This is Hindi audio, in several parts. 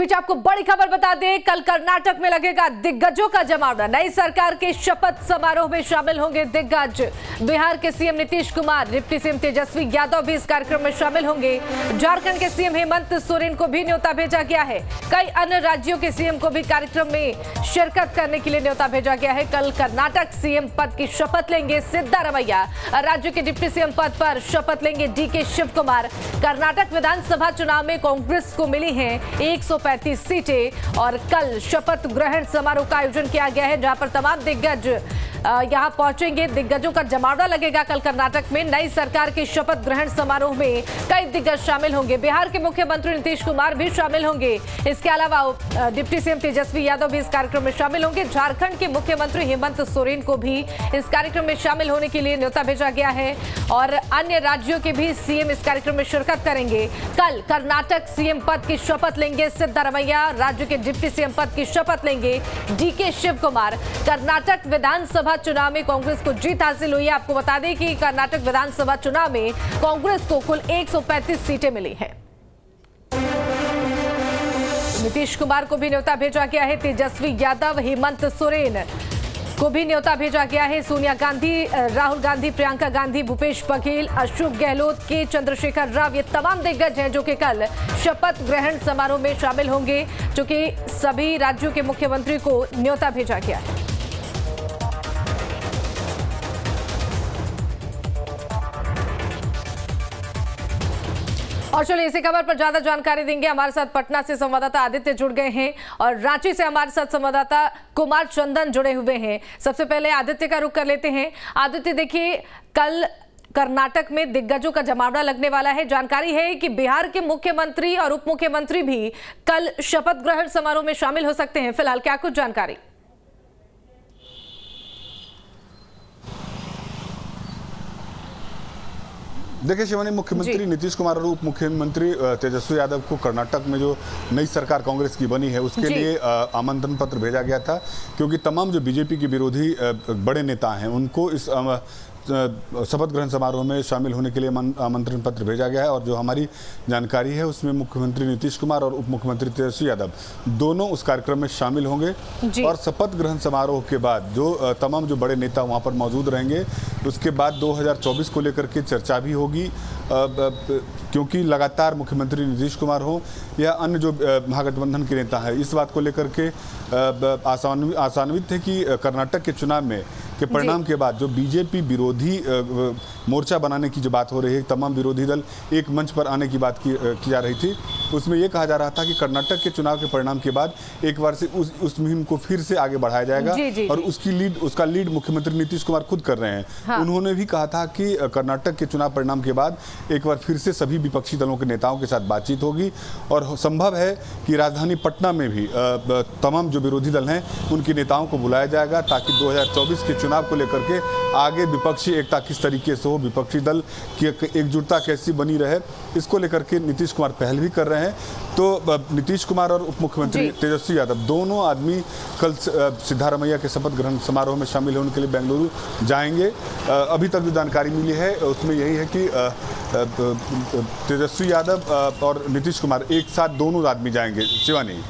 बीच आपको बड़ी खबर बता दें, कल कर्नाटक में लगेगा दिग्गजों का जमावड़ा। नई सरकार के शपथ समारोह में शामिल होंगे दिग्गज। बिहार के CM Nitish Kumar, deputy CM Tejashwi Yadav भी इस कार्यक्रम में शामिल होंगे। झारखंड के सीएम हेमंत सोरेन को भी न्योता भेजा गया है। कई अन्य राज्यों के सीएम को भी कार्यक्रम में शिरकत करने के लिए न्योता भेजा गया है। कल कर्नाटक सीएम पद की शपथ लेंगे सिद्धारमैया। राज्य के डिप्टी सीएम पद पर शपथ लेंगे डीके शिव कुमार। कर्नाटक विधानसभा चुनाव में कांग्रेस को मिली हैं 135 सीटें और कल शपथ ग्रहण समारोह का आयोजन किया गया है, जहां पर तमाम दिग्गज यहां पहुंचेंगे। दिग्गजों का जमावड़ा लगेगा कल कर्नाटक में। नई सरकार के शपथ ग्रहण समारोह में कई दिग्गज शामिल होंगे। बिहार के मुख्यमंत्री नीतीश कुमार भी शामिल होंगे। इसके अलावा डिप्टी सीएम तेजस्वी यादव भी इस कार्यक्रम में शामिल होंगे। झारखंड के मुख्यमंत्री हेमंत सोरेन को भी इस कार्यक्रम में शामिल होने के लिए न्योता भेजा गया है और अन्य राज्यों के भी सीएम इस कार्यक्रम में शिरकत करेंगे। कल कर्नाटक सीएम पद की शपथ लेंगे सिद्धारमैया। राज्य के डिप्टी सीएम पद की शपथ लेंगे डीके शिव कुमार। कर्नाटक विधानसभा चुनाव में कांग्रेस को जीत हासिल हुई है। आपको बता दें कि कर्नाटक विधानसभा चुनाव में कांग्रेस को कुल 135 सीटें मिली हैं। नीतीश कुमार को भी न्योता भेजा गया है। तेजस्वी यादव, हेमंत सोरेन को भी न्योता भेजा गया है। सोनिया गांधी, राहुल गांधी, प्रियंका गांधी, भूपेश बघेल, अशोक गहलोत, के चंद्रशेखर राव, ये तमाम दिग्गज हैं जो कि कल शपथ ग्रहण समारोह में शामिल होंगे, जो कि सभी राज्यों के मुख्यमंत्री को न्योता भेजा गया है। और चलिए इसी खबर पर ज्यादा जानकारी देंगे। हमारे साथ पटना से संवाददाता आदित्य जुड़ गए हैं और रांची से हमारे साथ संवाददाता कुमार चंदन जुड़े हुए हैं। सबसे पहले आदित्य का रुख कर लेते हैं। आदित्य, देखिए कल कर्नाटक में दिग्गजों का जमावड़ा लगने वाला है। जानकारी है कि बिहार के मुख्यमंत्री और उप मुख्यमंत्री भी कल शपथ ग्रहण समारोह में शामिल हो सकते हैं। फिलहाल क्या कुछ जानकारी? देखिए शिवानी, मुख्यमंत्री नीतीश कुमार और उप मुख्यमंत्री तेजस्वी यादव को कर्नाटक में जो नई सरकार कांग्रेस की बनी है उसके लिए आमंत्रण पत्र भेजा गया था, क्योंकि तमाम जो बीजेपी के विरोधी बड़े नेता हैं उनको इस शपथ ग्रहण समारोह में शामिल होने के लिए आमंत्रण पत्र भेजा गया है। और जो हमारी जानकारी है उसमें मुख्यमंत्री नीतीश कुमार और उप मुख्यमंत्री तेजस्वी यादव दोनों उस कार्यक्रम में शामिल होंगे। और शपथ ग्रहण समारोह के बाद जो तमाम जो बड़े नेता वहां पर मौजूद रहेंगे, उसके बाद 2024 को लेकर के चर्चा भी होगी, क्योंकि लगातार मुख्यमंत्री नीतीश कुमार हो या अन्य जो महागठबंधन के नेता हैं, इस बात को लेकर के आशान्वित है कि कर्नाटक के चुनाव में के परिणाम के बाद जो बीजेपी विरोधी मोर्चा बनाने की जो बात हो रही है, तमाम विरोधी दल एक मंच पर आने की बात की जा रही थी, उसमें यह कहा जा रहा था कि कर्नाटक के चुनाव के परिणाम के बाद एक बार से उस मुहिम को फिर से आगे बढ़ाया जाएगा। और उसका लीड मुख्यमंत्री नीतीश कुमार खुद कर रहे हैं। हाँ। उन्होंने भी कहा था कि कर्नाटक के चुनाव परिणाम के बाद एक बार फिर से सभी विपक्षी दलों के नेताओं के साथ बातचीत होगी और संभव है कि राजधानी पटना में भी तमाम जो विरोधी दल हैं उनके नेताओं को बुलाया जाएगा, ताकि 2024 के चुनाव को लेकर के आगे विपक्षी एकता किस तरीके से हो, विपक्षी दल की एकजुटता कैसी बनी रहे, इसको लेकर के नीतीश कुमार पहल भी कर रहे हैं। तो नीतीश कुमार और उप मुख्यमंत्री तेजस्वी यादव दोनों आदमी कल सिद्धारमैया के शपथ ग्रहण समारोह में शामिल होने के लिए बेंगलुरु जाएंगे। अभी तक जो जानकारी मिली है उसमें यही है कि तेजस्वी यादव और नीतीश कुमार एक साथ दोनों आदमी जाएंगे। शिवानी,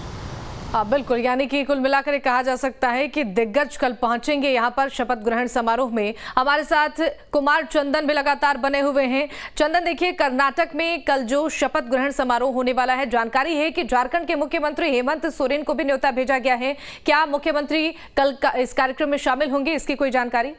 बिल्कुल, यानी कि कुल मिलाकर कहा जा सकता है कि दिग्गज कल पहुंचेंगे यहां पर शपथ ग्रहण समारोह में। हमारे साथ कुमार चंदन भी लगातार बने हुए हैं। चंदन, देखिए कर्नाटक में कल जो शपथ ग्रहण समारोह होने वाला है, जानकारी है कि झारखंड के मुख्यमंत्री हेमंत सोरेन को भी न्योता भेजा गया है। क्या मुख्यमंत्री कल इस कार्यक्रम में शामिल होंगे, इसकी कोई जानकारी?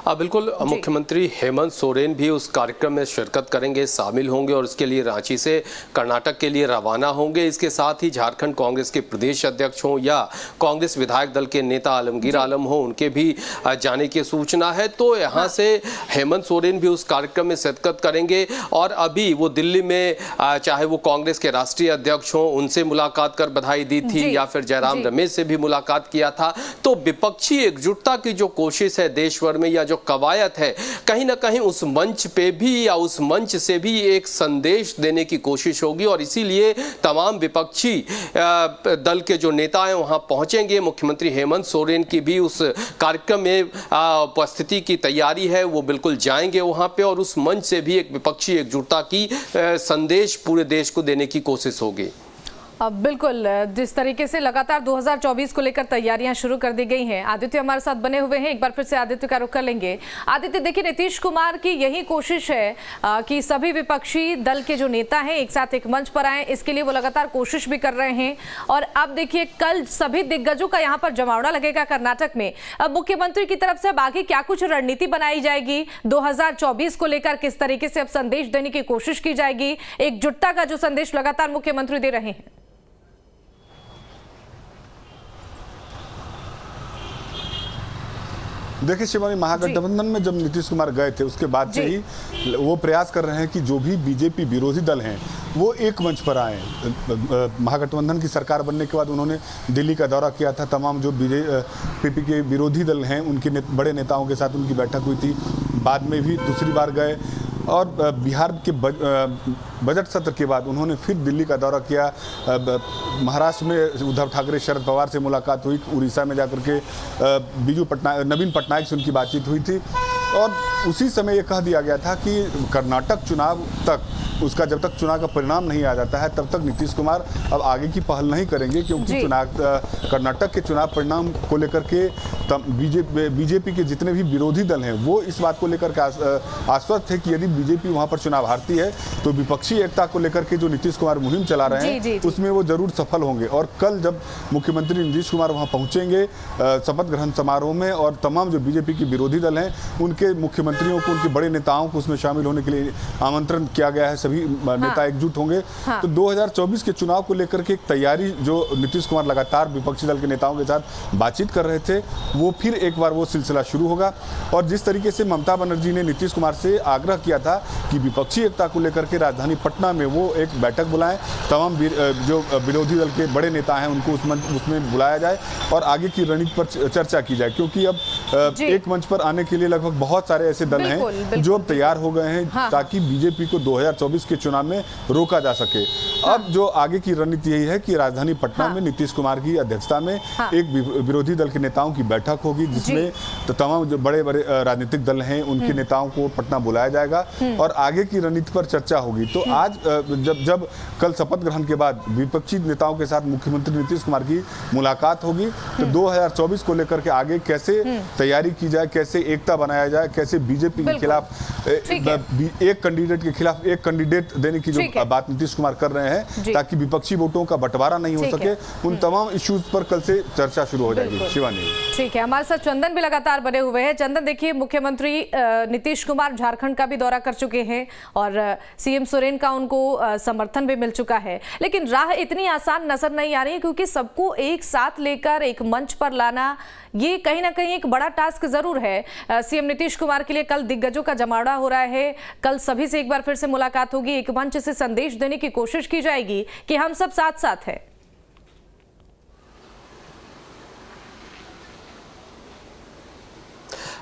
बिल्कुल, मुख्यमंत्री हेमंत सोरेन भी उस कार्यक्रम में शिरकत करेंगे, शामिल होंगे और इसके लिए रांची से कर्नाटक के लिए रवाना होंगे। इसके साथ ही झारखंड कांग्रेस के प्रदेश अध्यक्ष हों या कांग्रेस विधायक दल के नेता आलमगीर आलम हो, उनके भी जाने की सूचना है। तो यहाँ से हेमंत सोरेन भी उस कार्यक्रम में शिरकत करेंगे और अभी वो दिल्ली में चाहे वो कांग्रेस के राष्ट्रीय अध्यक्ष हों, उनसे मुलाकात कर बधाई दी थी या फिर जयराम रमेश से भी मुलाकात किया था। तो विपक्षी एकजुटता की जो कोशिश है देश भर में, या जो कवायद है, कहीं ना कहीं उस मंच पे भी या उस मंच से भी एक संदेश देने की कोशिश होगी और इसीलिए तमाम विपक्षी दल के जो नेता हैं वहां पहुंचेंगे। मुख्यमंत्री हेमंत सोरेन की भी उस कार्यक्रम में उपस्थिति की तैयारी है, वो बिल्कुल जाएंगे वहां पे और उस मंच से भी एक विपक्षी एकजुटता की संदेश पूरे देश को देने की कोशिश होगी। बिल्कुल, जिस तरीके से लगातार 2024 को लेकर तैयारियां शुरू कर दी गई हैं। आदित्य हमारे साथ बने हुए हैं, एक बार फिर से आदित्य का रुख कर लेंगे। आदित्य, देखिए, नीतीश कुमार की यही कोशिश है कि सभी विपक्षी दल के जो नेता हैं एक साथ एक मंच पर आए, इसके लिए वो लगातार कोशिश भी कर रहे हैं। और अब देखिए, कल सभी दिग्गजों का यहाँ पर जमावड़ा लगेगा कर्नाटक में। अब मुख्यमंत्री की तरफ से अब आगे क्या कुछ रणनीति बनाई जाएगी, 2024 को लेकर किस तरीके से अब संदेश देने की कोशिश की जाएगी, एकजुटता का जो संदेश लगातार मुख्यमंत्री दे रहे हैं? देखिए शिवानी, महागठबंधन में जब नीतीश कुमार गए थे उसके बाद से ही वो प्रयास कर रहे हैं कि जो भी बीजेपी विरोधी दल हैं वो एक मंच पर आए। महागठबंधन की सरकार बनने के बाद उन्होंने दिल्ली का दौरा किया था, तमाम जो बीजेपी के विरोधी दल हैं उनके बड़े नेताओं के साथ उनकी बैठक हुई थी। बाद में भी दूसरी बार गए और बिहार के बजट सत्र के बाद उन्होंने फिर दिल्ली का दौरा किया। महाराष्ट्र में उद्धव ठाकरे, शरद पवार से मुलाकात हुई, उड़ीसा में जाकर के नवीन पटनायक से उनकी बातचीत हुई थी और उसी समय ये कह दिया गया था कि कर्नाटक चुनाव तक, उसका जब तक चुनाव का परिणाम नहीं आ जाता है तब तक नीतीश कुमार अब आगे की पहल नहीं करेंगे, क्योंकि कर्नाटक के चुनाव परिणाम को लेकर के बीजेपी के जितने भी विरोधी दल हैं वो इस बात को लेकर के आश्वस्त है कि यदि बीजेपी वहां पर चुनाव हारती है तो विपक्षी एकता को लेकर के जो नीतीश कुमार मुहिम चला रहे हैं उसमें वो जरूर सफल होंगे। और कल जब मुख्यमंत्री नीतीश कुमार वहां पहुंचेंगे शपथ ग्रहण समारोह में और तमाम जो बीजेपी के विरोधी दल हैं उनके मुख्यमंत्रियों को, उनके बड़े नेताओं को उसमें शामिल होने के लिए आमंत्रण किया गया है, सभी नेता एकजुट होंगे। तो 2024 के चुनाव को लेकर के एक तैयारी जो नीतीश कुमार लगातार विपक्षी दल के नेताओं के साथ बातचीत कर रहे थे वो फिर एक बार वो सिलसिला शुरू होगा। और जिस तरीके से ममता बनर्जी ने नीतीश कुमार से आग्रह किया था कि विपक्षी एकता को लेकर के राजधानी पटना में वो एक बैठक बुलाएं, तमाम जो विरोधी दल के बड़े नेता हैं उनको उसमें बुलाया जाए और आगे की रणनीति पर चर्चा की जाए, क्योंकि अब एक मंच पर आने के लिए लगभग बहुत सारे ऐसे दल हैं जो अब तैयार हो गए हैं ताकि बीजेपी को 2024 के चुनाव में रोका जा सके। अब जो आगे की रणनीति यही है कि राजधानी पटना में नीतीश कुमार की अध्यक्षता में एक विरोधी दल के नेताओं की बैठक होगी, जिसमें तो तमाम जो बड़े बड़े राजनीतिक दल हैं उनके नेताओं को पटना बुलाया जाएगा और आगे की रणनीति पर चर्चा होगी। तो आज जब कल शपथ ग्रहण के बाद विपक्षी नेताओं के साथ मुख्यमंत्री नीतीश कुमार की मुलाकात होगी तो 2024 को लेकर के आगे कैसे तैयारी की जाए, कैसे एकता बनाया जाए, कैसे बीजेपी के खिलाफ एक कैंडिडेट के खिलाफ एक कैंडिडेट देने की जो बात नीतीश कुमार कर रहे हैं ताकि विपक्षी वोटों का बंटवारा नहीं हो सके, उन तमाम इश्यूज पर कल से चर्चा शुरू हो जाएगी। शिवानी, ठीक है, हमारे साथ चंदन भी लगातार बने हुए हैं। चंदन, देखिए, मुख्यमंत्री नीतीश कुमार झारखंड का भी दौरा कर चुके हैं और सीएम सोरेन का उनको समर्थन भी मिल चुका है, लेकिन राह इतनी आसान नजर नहीं आ रही है, क्योंकि सबको एक साथ लेकर एक मंच पर लाना ये कहीं ना कहीं एक बड़ा टास्क जरूर है सीएम नीतीश कुमार के लिए। कल दिग्गजों का जमावड़ा हो रहा है, कल सभी से एक बार फिर से मुलाकात होगी, एक मंच से संदेश देने की कोशिश की जाएगी कि हम सब साथ साथ हैं।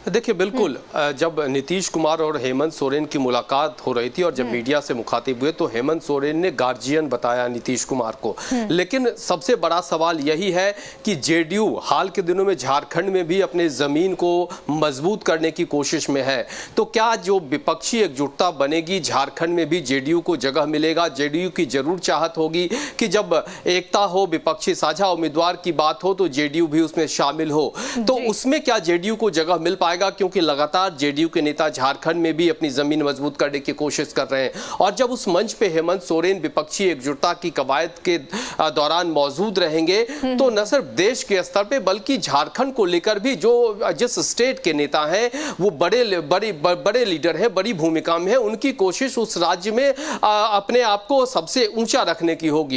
देखिए, बिल्कुल, जब नीतीश कुमार और हेमंत सोरेन की मुलाकात हो रही थी और जब मीडिया से मुखातिब हुए तो हेमंत सोरेन ने गार्जियन बताया नीतीश कुमार को, लेकिन सबसे बड़ा सवाल यही है कि जेडीयू हाल के दिनों में झारखंड में भी अपने जमीन को मजबूत करने की कोशिश में है, तो क्या जो विपक्षी एकजुटता बनेगी झारखंड में भी जेडीयू को जगह मिलेगा? जेडीयू की जरूर चाहत होगी कि जब एकता हो, विपक्षी साझा उम्मीदवार की बात हो तो जेडीयू भी उसमें शामिल हो, तो उसमें क्या जेडीयू को जगह मिल पाएगा? क्योंकि लगातार जेडीयू के नेता झारखंड में भी अपनी जमीन मजबूत करने की कोशिश कर रहे हैं और जब उस मंच पे हेमंत सोरेन विपक्षी एकजुटता की कवायद के दौरान मौजूद रहेंगे तो न सिर्फ देश के स्तर पे बल्कि झारखंड को लेकर भी जो जिस स्टेट के नेता हैं वो बड़े लीडर हैं, बड़ी भूमिका में है, उनकी कोशिश उस राज्य में अपने आप को सबसे ऊंचा रखने की होगी।